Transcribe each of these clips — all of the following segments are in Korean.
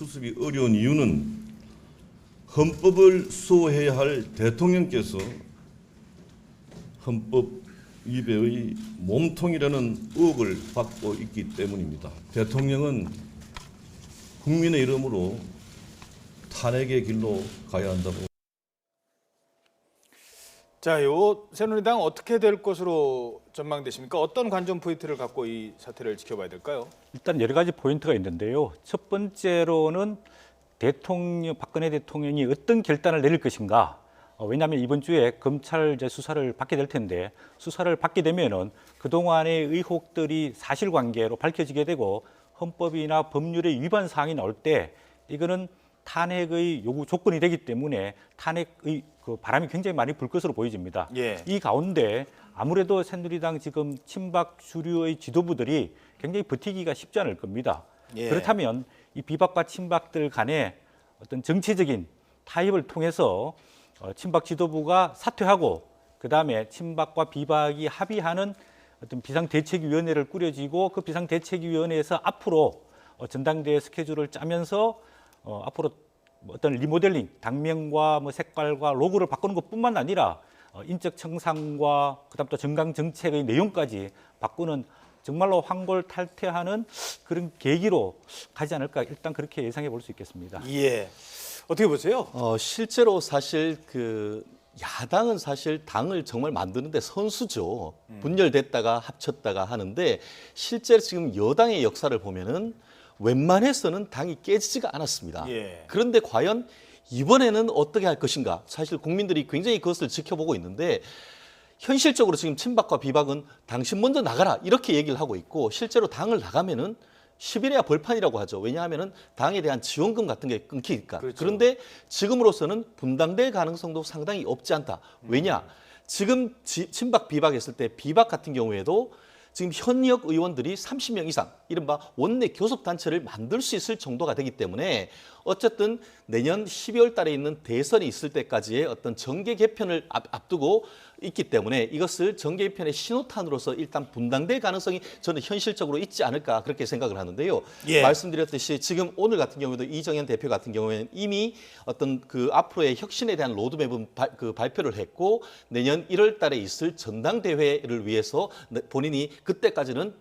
수습이 어려운 이유는 헌법을 수호해야 할 대통령께서 헌법 위배의 몸통이라는 의혹을 받고 있기 때문입니다. 대통령은 국민의 이름으로 탄핵의 길로 가야 한다고. 자, 요 새누리당 어떻게 될 것으로 전망되십니까? 어떤 관전 포인트를 갖고 이 사태를 지켜봐야 될까요? 일단 여러 가지 포인트가 있는데요. 첫 번째로는 박근혜 대통령이 어떤 결단을 내릴 것인가. 왜냐하면 이번 주에 검찰 수사를 받게 될 텐데 수사를 받게 되면은 그동안의 의혹들이 사실관계로 밝혀지게 되고 헌법이나 법률의 위반 사항이 나올 때 이거는 탄핵의 요구 조건이 되기 때문에 탄핵의 그 바람이 굉장히 많이 불 것으로 보여집니다. 예. 이 가운데 아무래도 새누리당 지금 친박 주류의 지도부들이 굉장히 버티기가 쉽지 않을 겁니다. 예. 그렇다면 이 비박과 친박들 간의 어떤 정치적인 타협을 통해서 친박 지도부가 사퇴하고 그다음에 친박과 비박이 합의하는 어떤 비상대책위원회를 꾸려지고 그 비상대책위원회에서 앞으로 전당대회 스케줄을 짜면서 앞으로 어떤 리모델링, 당명과 뭐 색깔과 로고를 바꾸는 것뿐만 아니라 인적 청산과 그다음 또 정강 정책의 내용까지 바꾸는 정말로 황골탈퇴하는 그런 계기로 가지 않을까 일단 그렇게 예상해 볼 수 있겠습니다. 예. 어떻게 보세요? 실제로 사실 그 야당은 사실 당을 정말 만드는데 선수죠. 분열됐다가 합쳤다가 하는데 실제로 지금 여당의 역사를 보면은 웬만해서는 당이 깨지지가 않았습니다. 예. 그런데 과연 이번에는 어떻게 할 것인가? 사실 국민들이 굉장히 그것을 지켜보고 있는데 현실적으로 지금 친박과 비박은 당신 먼저 나가라 이렇게 얘기를 하고 있고 실제로 당을 나가면은 10일에야 벌판이라고 하죠. 왜냐하면은 당에 대한 지원금 같은 게 끊기니까. 그렇죠. 그런데 지금으로서는 분당될 가능성도 상당히 없지 않다. 왜냐? 지금 친박 비박 했을 때 비박 같은 경우에도 지금 현역 의원들이 30명 이상 이른바 원내 교섭단체를 만들 수 있을 정도가 되기 때문에 어쨌든 내년 12월 달에 있는 대선이 있을 때까지의 어떤 정계 개편을 앞두고 있기 때문에 이것을 정계 개편의 신호탄으로서 일단 분당될 가능성이 저는 현실적으로 있지 않을까 그렇게 생각을 하는데요. 예. 말씀드렸듯이 지금 오늘 같은 경우에도 이정현 대표 같은 경우에는 이미 어떤 그 앞으로의 혁신에 대한 로드맵은 발표를 했고 내년 1월 달에 있을 전당대회를 위해서 본인이 그때까지는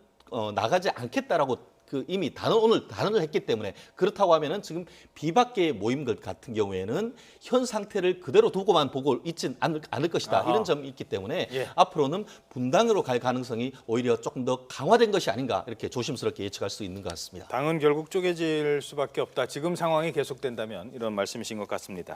나가지 않겠다라고 이미 단언을 했기 때문에 그렇다고 하면은 지금 비박계의 모임들 같은 경우에는 현 상태를 그대로 두고만 보고 있진 않을 것이다. 아하. 이런 점이 있기 때문에 예. 앞으로는 분당으로 갈 가능성이 오히려 조금 더 강화된 것이 아닌가 이렇게 조심스럽게 예측할 수 있는 것 같습니다. 당은 결국 쪼개질 수밖에 없다. 지금 상황이 계속된다면 이런 말씀이신 것 같습니다.